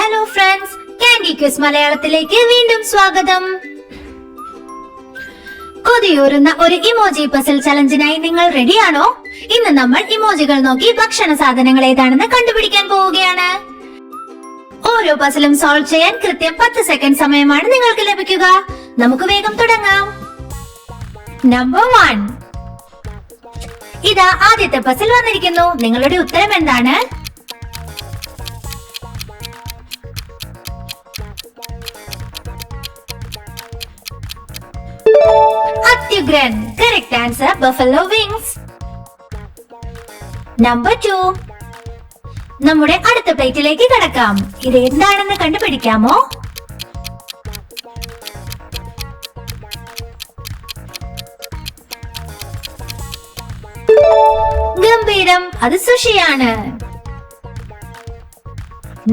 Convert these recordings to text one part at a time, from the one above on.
Hello friends, candy quiz മലയാളത്തിലേക്ക് വീണ്ടും സ്വാഗതം. കൊതിയൂറുന്ന ഒരു ഇമോജി പസിൽ ചലഞ്ചിനായി നിങ്ങൾ റെഡിയാണോ? ഇന്ന് നമ്മൾ ഇമോജികൾ നോക്കി ഭക്ഷണ സാധനങ്ങൾ ഏതാണെന്ന് കണ്ടുപിടിക്കാൻ പോവുകയാണ്. ഓരോ പസിലും സോൾവ് ചെയ്യാൻ കൃത്യം 10 സെക്കൻഡ് സമയമാണ് നിങ്ങൾക്ക് ലഭിക്കുക. നമുക്ക് വേഗം തുടങ്ങാം. നമ്പർ 1. ഇതാ ആദ്യത്തെ പസിൽ വന്നിരിക്കുന്നു. നിങ്ങളുടെ ഉത്തരം എന്താണ്? അത്യുഗ്രൻ. Correct answer buffalo wings. Number 2. നമ്മുടെ അടുത്ത പ്ലേറ്റിലേക്ക് കടക്കാം. ഇത് എന്താണെന്ന് കണ്ടുപിടിക്കാമോ? ഗംഭീരം, അത് സുഷിയാണ്.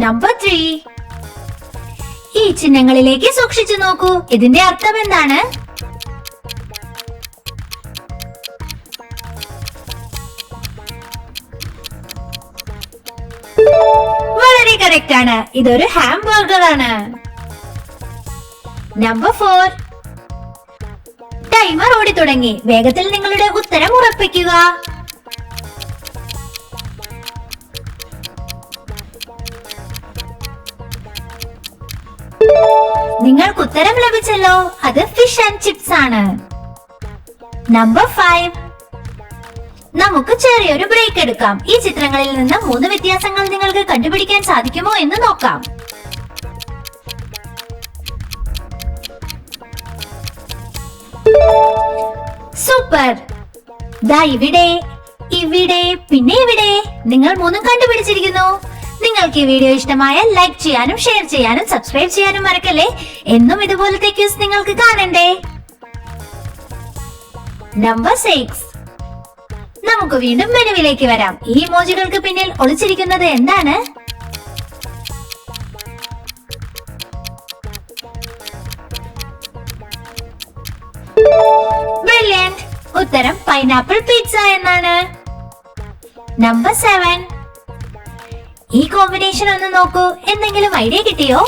നമ്പർ 3. ഈ ചിഹ്നങ്ങളിലേക്ക് സൂക്ഷിച്ചു നോക്കൂ. ഇതിന്റെ അർത്ഥം എന്താണ്? വളരെ കറക്റ്റ് ആണ്. ഇതൊരു ഹാംബർഗർ ആണ്. നമ്പർ 4. ടൈമർ ഓടി തുടങ്ങി. വേഗത്തിൽ നിങ്ങളുടെ ഉത്തരം ഉറപ്പിക്കുക. നിങ്ങൾക്ക് ഉത്തരം ലഭിച്ചല്ലോ. അത് ഫിഷ് ആൻഡ് ചിപ്സ് ആണ്. നമ്പർ 5. നമുക്ക് ചെറിയൊരു ബ്രേക്ക് എടുക്കാം. ഈ ചിത്രങ്ങളിൽ നിന്ന് 3 വ്യത്യാസങ്ങൾ നിങ്ങൾക്ക് കണ്ടുപിടിക്കാൻ സാധിക്കുമോ എന്ന് നോക്കാം. സൂപ്പർ. ദാ ഇവിടെ, ഇവിടെ, പിന്നെ ഇവിടെ. നിങ്ങൾ 3 കണ്ടുപിടിച്ചിരിക്കുന്നു. നിങ്ങൾക്ക് ഈ വീഡിയോ ഇഷ്ടമായാൽ ലൈക്ക് ചെയ്യാനും ഷെയർ ചെയ്യാനും സബ്സ്ക്രൈബ് ചെയ്യാനും മറക്കല്ലേ. എന്നും ഇതുപോലത്തെ ക്വിസ് നിങ്ങൾക്ക് കാണണ്ടേ. നമ്പർ 6. നമുക്ക് വീണ്ടും മെനുവിലേക്ക് വരാം. ഈ ഇമോജികൾക്ക് പിന്നിൽ ഒളിച്ചിരിക്കുന്നത് എന്താണ്? ബ്രില്യന്റ്. ഉത്തരം പൈനാപ്പിൾ പിസ്സ എന്നാണ്. നമ്പർ 7. ഈ കോമ്പിനേഷൻ ഒന്ന് നോക്കൂ. എന്തെങ്കിലും ഐഡിയ കിട്ടിയോ?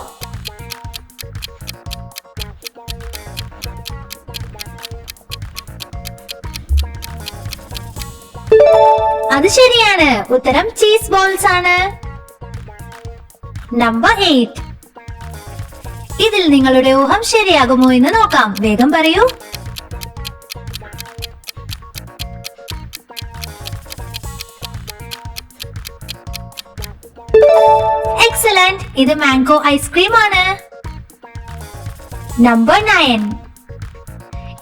അത് ശരിയാണ്. ഉത്തരം ചീസ് ബോൾസ് ആണ്. നമ്പർ 8. ഇതിൽ നിങ്ങളുടെ ഊഹം ശരിയാകുമോ എന്ന് നോക്കാം. വേഗം പറയൂ. എക്സലന്റ്. ഇത് മാംഗോ ഐസ്ക്രീം ആണ്. നമ്പർ 9.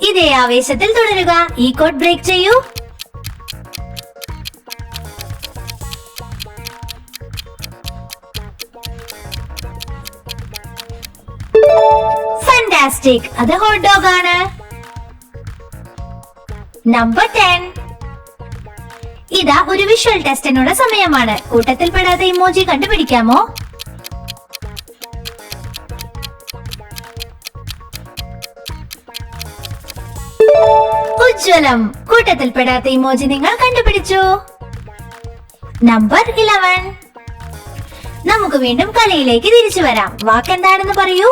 ഇതേ ആവേശത്തിൽ തുടരുക. ഈ കോഡ് ബ്രേക്ക് ചെയ്യൂ. ഫാന്റാസ്റ്റിക്. അത് ഹോട്ട് ഡോഗ് ആണ്. നമ്പർ 10. ഇതാ ഒരു വിഷ്വൽ ടെസ്റ്റിനുള്ള സമയമാണ്. കൂട്ടത്തിൽ പെടാത്ത ഇമോജി കണ്ടുപിടിക്കാമോ? ഉജ്ജ്വലം. കൂട്ടത്തിൽ പെടാത്ത ഇമോജി നിങ്ങൾ കണ്ടുപിടിച്ചു. നമ്പർ 11. നമുക്ക് വീണ്ടും കളിയിലേക്ക് തിരിച്ചു വരാം. വാക്കെന്താണെന്ന് പറയൂ.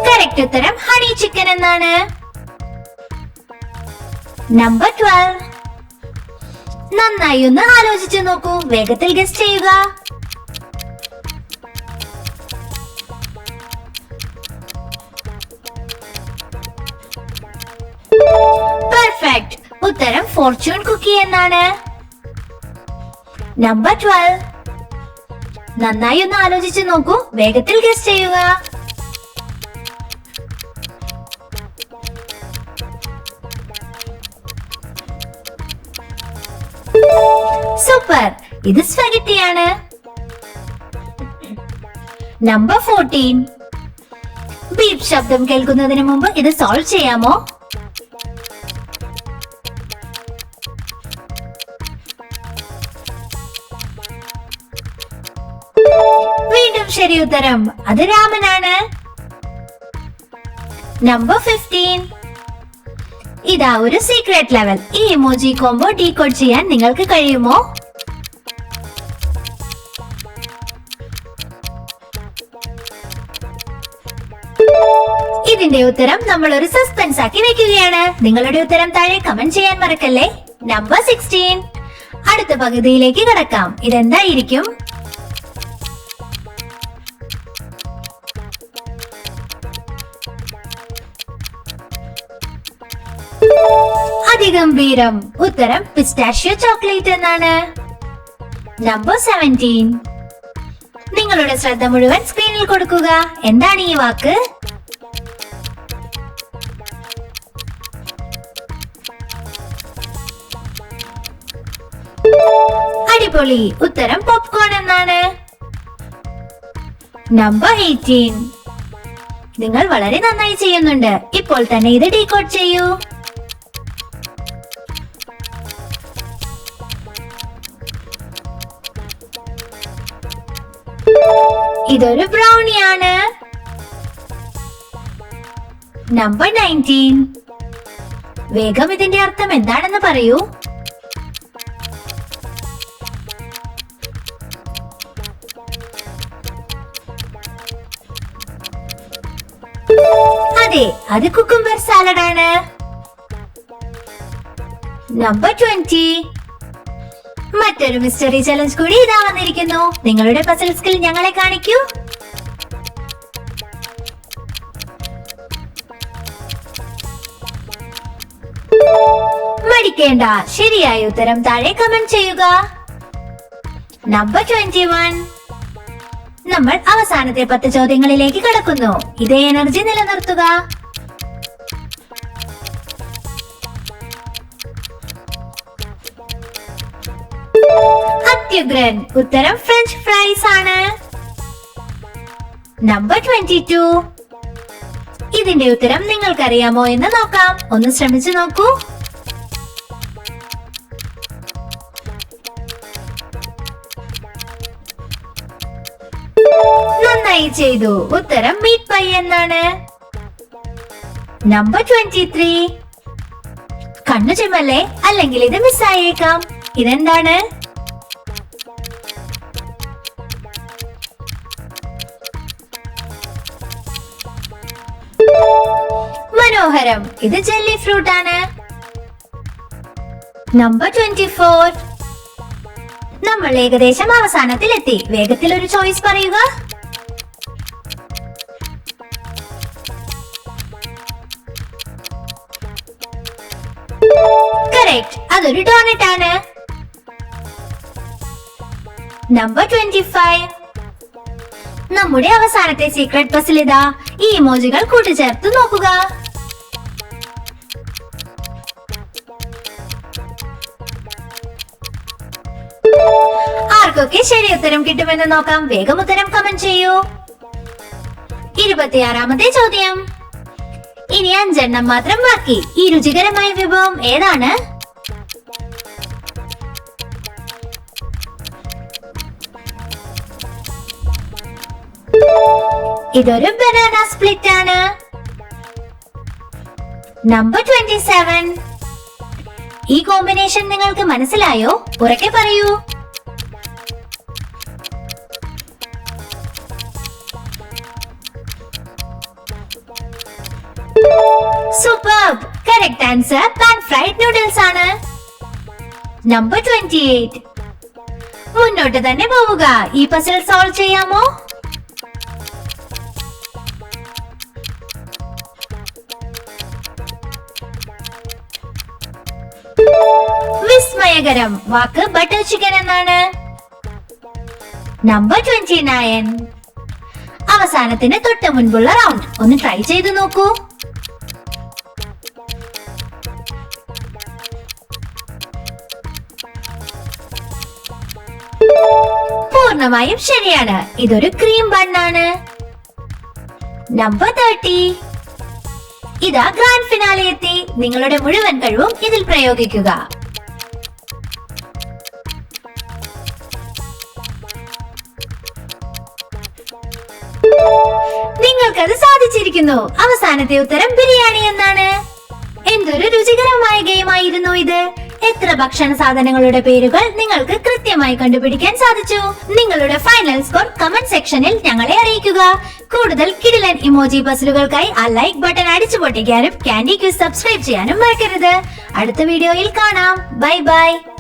കറക്റ്റ് ഉത്തരം ഹണി ചിക്കൻ എന്നാണ്. നമ്പർ 12. നന്നായി ഒന്ന് ആലോചിച്ചു നോക്കൂ. വേഗത്തിൽ ഗസ് ചെയ്യുക. പെർഫെക്റ്റ്. ഉത്തരം ഫോർച്യൂൺ കുക്കി എന്നാണ്. നമ്പർ 12. നന്നായി ഒന്ന് ആലോചിച്ചു നോക്കൂ. വേഗത്തിൽ ഗസ് ചെയ്യുക. സൂപ്പർ. ഇത് സ്പഗറ്റിയാണ്. നമ്പർ 14. ബീപ് ശബ്ദം കേൾക്കുന്നതിന് മുമ്പ് ഇത് സോൾവ് ചെയ്യാമോ? വീണ്ടും ശരി ഉത്തരം. അത് രാമനാണ്. നമ്പർ 15. ഇതാ ഒരു സീക്രട്ട് ലെവൽ. ഈ ഇമോജി കോംബോ ഡീകോഡ് ചെയ്യാൻ നിങ്ങൾക്ക് കഴിയുമോ? ഇതിന്റെ ഉത്തരം നമ്മൾ ഒരു സസ്പെൻസ് ആക്കി വെക്കുകയാണ്. നിങ്ങളുടെ ഉത്തരം താഴെ കമന്റ് ചെയ്യാൻ മറക്കല്ലേ. നമ്പർ 16. അടുത്ത പകുതിയിലേക്ക് കടക്കാം. ഇതെന്തായിരിക്കും? അതിഗംഭീരം. ഉത്തരം പിസ്റ്റാഷ്യോ ചോക്ലേറ്റ് എന്നാണ്. നമ്പർ 17. നിങ്ങളുടെ ശ്രദ്ധ മുഴുവൻ സ്ക്രീനിൽ കൊടുക്കുക. എന്താണ് ഈ വാക്ക്? അടിപൊളി. ഉത്തരം പോപ്കോൺ എന്നാണ്. നമ്പർ 18. നിങ്ങൾ വളരെ നന്നായി ചെയ്യുന്നുണ്ട്. ഇപ്പോൾ തന്നെ ഇത് ഡീകോഡ് ചെയ്യൂ. ഇതൊരു ബ്രൗണിയാണ്. നമ്പർ 19. വേഗം ഇതിന്റെ അർത്ഥം എന്താണെന്ന് പറയൂ. അതെ, അത് കുക്കുംബർ സാലഡ് ആണ്. നമ്പർ 20. മറ്റൊരു മിസ്റ്ററി ചലഞ്ച് കൂടി ഇതാ വന്നിരിക്കുന്നു. നിങ്ങളുടെ പസിൽ സ്കിൽ ഞങ്ങളെ കാണിക്കൂ. മടിക്കേണ്ട. ശരിയായ ഉത്തരം താഴെ കമന്റ് ചെയ്യുക. നമ്പർ 21. നമ്മൾ അവസാനത്തെ 10 ചോദ്യങ്ങളിലേക്ക് കടക്കുന്നു. ഇതേ എനർജി നിലനിർത്തുക. അത്യുഗ്രൻ. ഉത്തരം ഫ്രഞ്ച് ഫ്രൈസ് ആണ്. നമ്പർ 22. ഇതിന്റെ ഉത്തരം നിങ്ങൾക്കറിയാമോ എന്ന് നോക്കാം. ഒന്ന് ശ്രമിച്ചു നോക്കൂ. നന്നായി ചെയ്തു. ഉത്തരം മീറ്റ് പൈ എന്നാണ്. നമ്പർ 23. കണ്ണു ചിമ്മല്ലേ, അല്ലെങ്കിൽ ഇത് മിസ്സായേക്കാം. ഇതെന്താണ്? മനോഹരം. ഇത് ജെല്ലി ഫ്രൂട്ട് ആണ്. നമ്പർ 24. നമ്മൾ ഏകദേശം അവസാനത്തിലെത്തി. വേഗത്തിൽ ഒരു ചോയ്സ് പറയുക. കറക്റ്റ്. അതൊരു ഡോണറ്റ് ആണ്. നമ്പർ 25. നമ്മുടെ അവസാനത്തെ സീക്രട്ട് പസിൽ ഇതാ. ഈ ഇമോജികൾ കൂട്ടിച്ചേർത്ത് നോക്കുക. ആർക്കൊക്കെ ശരി ഉത്തരം കിട്ടുമെന്ന് നോക്കാം. വേഗം ഉത്തരം കമന്റ് ചെയ്യൂ. 26ാമത്തെ ചോദ്യം. ഇനി 5 എണ്ണം മാത്രം ബാക്കി. ഈ രുചികരമായ വിഭവം ഏതാണ്? ഇതൊരു ബനാന സ്പ്ലിറ്റ് ആണ്. നമ്പർ 27. ഈ കോമ്പിനേഷൻ നിങ്ങൾക്ക് മനസ്സിലായോ? ഉറക്കെ പറയൂ. Superb. Correct answer pan fried noodles ആണ്. നമ്പർ 28. മുന്നോട്ട് തന്നെ പോവുക. ഈ പസിൽ സോൾവ് ചെയ്യാമോ? വിസ്മയകരം. വാക്ക് ബട്ടർ ചിക്കൻ എന്നാണ്. നമ്പർ 29. അവസാനത്തിന് തൊട്ട് മുൻപുള്ള റൗണ്ട് ഒന്ന് ട്രൈ ചെയ്തു നോക്കൂ. പൂർണ്ണമായും ശരിയാണ്. ഇതൊരു ക്രീം ബണ്ണാണ്. നമ്പർ 30. ഇതാ ഗ്രാൻഡ് ഫിനാലെ എത്തി. നിങ്ങളുടെ മുഴുവൻ കഴിവും ഇതിൽ പ്രയോഗിക്കുക. നിങ്ങൾക്കത് സാധിച്ചിരിക്കുന്നു. അവസാനത്തെ ഉത്തരം ബിരിയാണി എന്നാണ്. എന്തൊരു രുചികരമായ ഗെയിമായിരുന്നു ഇത്. എത്ര ഭക്ഷണ സാധനങ്ങളുടെ പേരുകൾ നിങ്ങൾക്ക് കൃത്യമായി കണ്ടുപിടിക്കാൻ സാധിച്ചു? നിങ്ങളുടെ ഫൈനൽ സ്കോർ കമന്റ് സെക്ഷനിൽ ഞങ്ങളെ അറിയിക്കുക. കൂടുതൽ കിടിലൻ ഇമോജി പസിലുകൾക്കായി ആ ലൈക്ക് ബട്ടൺ അടിച്ചു പൊട്ടിക്കാനും കാൻഡി ക്വിസ് സബ്സ്ക്രൈബ് ചെയ്യാനും മറക്കരുത്. അടുത്ത വീഡിയോയിൽ കാണാം. Bye bye.